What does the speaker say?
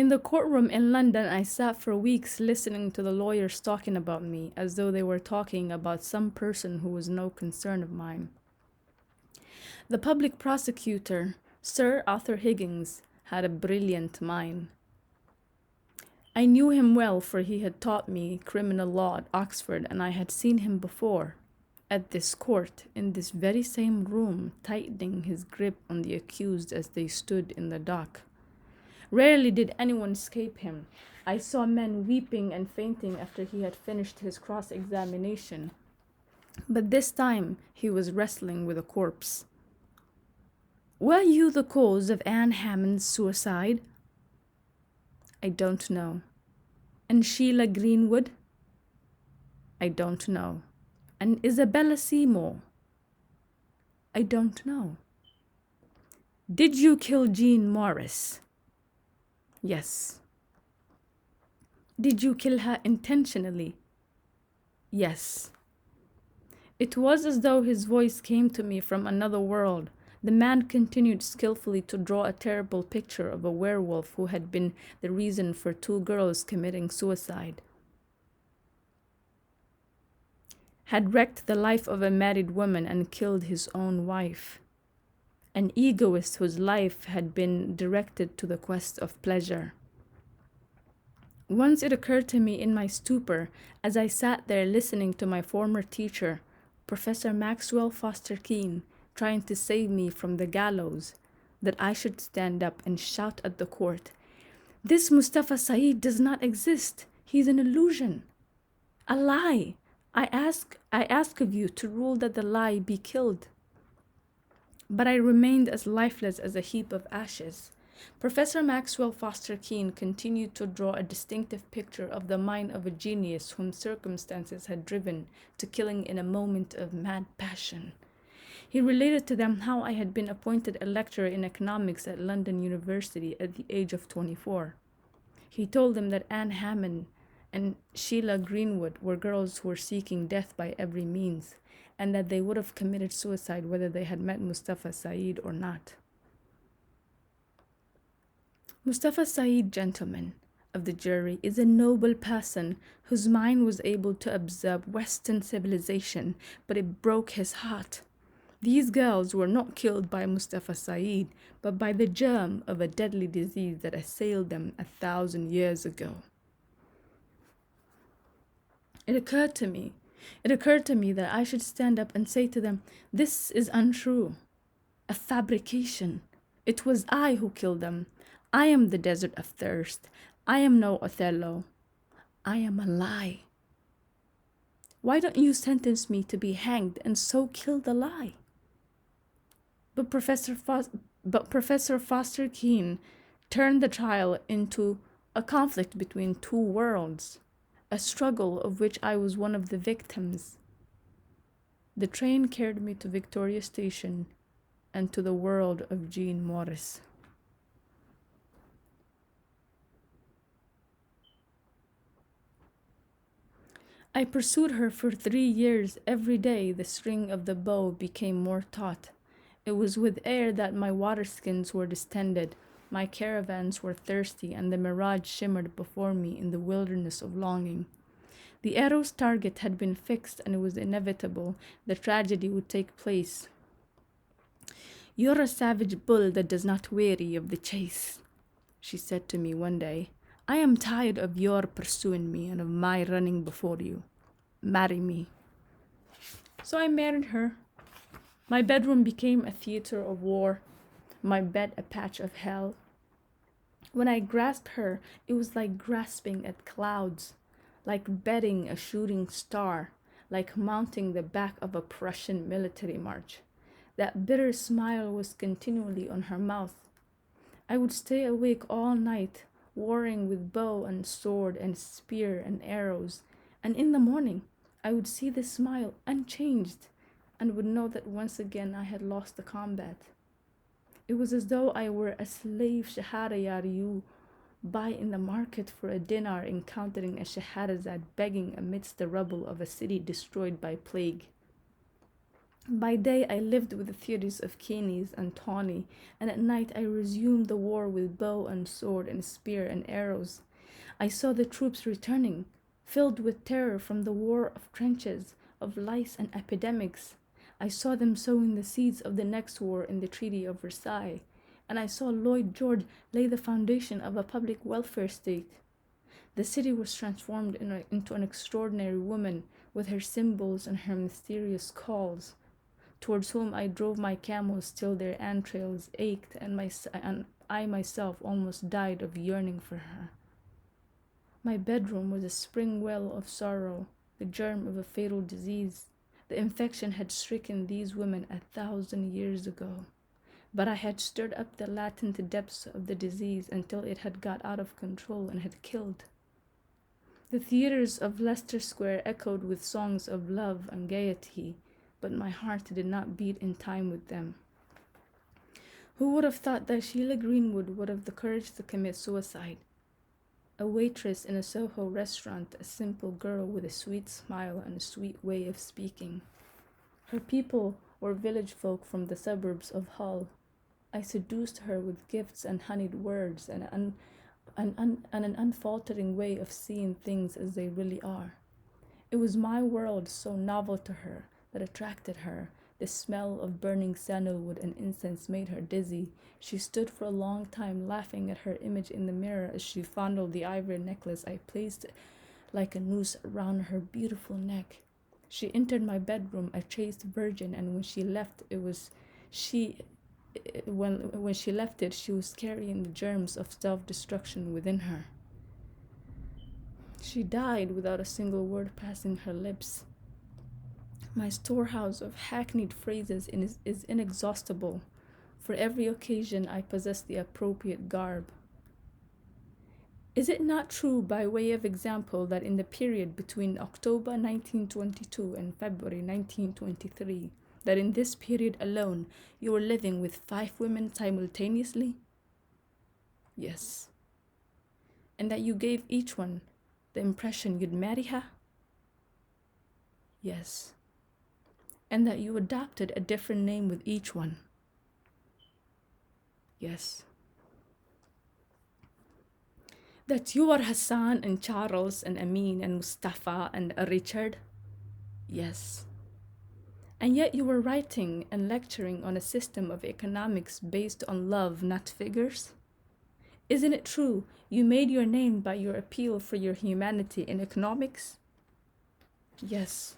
In the courtroom in London, I sat for weeks listening to the lawyers talking about me as though they were talking about some person who was no concern of mine. The public prosecutor, Sir Arthur Higgins, had a brilliant mind. I knew him well, for he had taught me criminal law at Oxford, and I had seen him before, at this court, in this very same room, tightening his grip on the accused as they stood in the dock. Rarely did anyone escape him. I saw men weeping and fainting after he had finished his cross-examination. But this time he was wrestling with a corpse. "Were you the cause of Anne Hammond's suicide?" "I don't know." "And Sheila Greenwood?" "I don't know." "And Isabella Seymour?" "I don't know." "Did you kill Jean Morris?" "Yes." "Did you kill her intentionally?" "Yes." It was as though his voice came to me from another world. The man continued skillfully to draw a terrible picture of a werewolf who had been the reason for two girls committing suicide, had wrecked the life of a married woman and killed his own wife. An egoist whose life had been directed to the quest of pleasure. Once it occurred to me in my stupor, as I sat there listening to my former teacher, Professor Maxwell Foster Keene, trying to save me from the gallows, that I should stand up and shout at the court, "This Mustafa Saeed does not exist. He's an illusion. A lie. I ask of you to rule that the lie be killed." But I remained as lifeless as a heap of ashes. Professor Maxwell Foster Keene continued to draw a distinctive picture of the mind of a genius whom circumstances had driven to killing in a moment of mad passion. He related to them how I had been appointed a lecturer in economics at London University at the age of 24. He told them that Anne Hammond and Sheila Greenwood were girls who were seeking death by every means, and that they would have committed suicide whether they had met Mustafa Saeed or not. Mustafa Saeed, gentlemen of the jury, is a noble person whose mind was able to absorb Western civilization, but it broke his heart. These girls were not killed by Mustafa Saeed, but by the germ of a deadly disease that assailed them 1,000 years ago. It occurred to me that I should stand up and say to them, "This is untrue, a fabrication. It was I who killed them. I am the desert of thirst. I am no Othello. I am a lie. Why don't you sentence me to be hanged and so kill the lie?" But Professor Foster Keene turned the trial into a conflict between two worlds, a struggle of which I was one of the victims. The train carried me to Victoria Station and to the world of Jean Morris. I pursued her for 3 years. Every day the string of the bow became more taut. It was with air that my waterskins were distended, my caravans were thirsty, and the mirage shimmered before me in the wilderness of longing. The arrow's target had been fixed, and it was inevitable the tragedy would take place. "You're a savage bull that does not weary of the chase," she said to me one day. "I am tired of your pursuing me and of my running before you. Marry me." So I married her. My bedroom became a theater of war, my bed a patch of hell. When I grasped her, it was like grasping at clouds, like betting a shooting star, like mounting the back of a Prussian military march. That bitter smile was continually on her mouth. I would stay awake all night, warring with bow and sword and spear and arrows, and in the morning I would see the smile unchanged, and would know that once again I had lost the combat. It was as though I were a slave Shahriyar you buy in the market for a dinar, encountering a Shahrazad begging amidst the rubble of a city destroyed by plague. By day, I lived with the theories of Keynes and Tawney, and at night, I resumed the war with bow and sword and spear and arrows. I saw the troops returning, filled with terror from the war of trenches, of lice and epidemics. I saw them sowing the seeds of the next war in the Treaty of Versailles, and I saw Lloyd George lay the foundation of a public welfare state. The city was transformed into an extraordinary woman with her symbols and her mysterious calls, towards whom I drove my camels till their entrails ached, and I myself almost died of yearning for her. My bedroom was a spring well of sorrow, the germ of a fatal disease. The infection had stricken these women 1,000 years ago, but I had stirred up the latent depths of the disease until it had got out of control and had killed. The theaters of Leicester Square echoed with songs of love and gaiety, but my heart did not beat in time with them. Who would have thought that Sheila Greenwood would have the courage to commit suicide? A waitress in a Soho restaurant, a simple girl with a sweet smile and a sweet way of speaking. Her people were village folk from the suburbs of Hull. I seduced her with gifts and honeyed words and an unfaltering way of seeing things as they really are. It was my world so novel to her that attracted her. The smell of burning sandalwood and incense made her dizzy. She stood for a long time laughing at her image in the mirror as she fondled the ivory necklace I placed like a noose around her beautiful neck. She entered my bedroom a chaste virgin, and when she left it, she was carrying the germs of self-destruction within her. She died without a single word passing her lips. My storehouse of hackneyed phrases is inexhaustible. For every occasion I possess the appropriate garb. Is it not true, by way of example, that in the period between October 1922 and February 1923, that in this period alone you were living with 5 women simultaneously? Yes. And that you gave each one the impression you'd marry her? Yes. And that you adopted a different name with each one? Yes. That you are Hassan and Charles and Amin and Mustafa and Richard? Yes. And yet you were writing and lecturing on a system of economics based on love, not figures? Isn't it true you made your name by your appeal for your humanity in economics? Yes.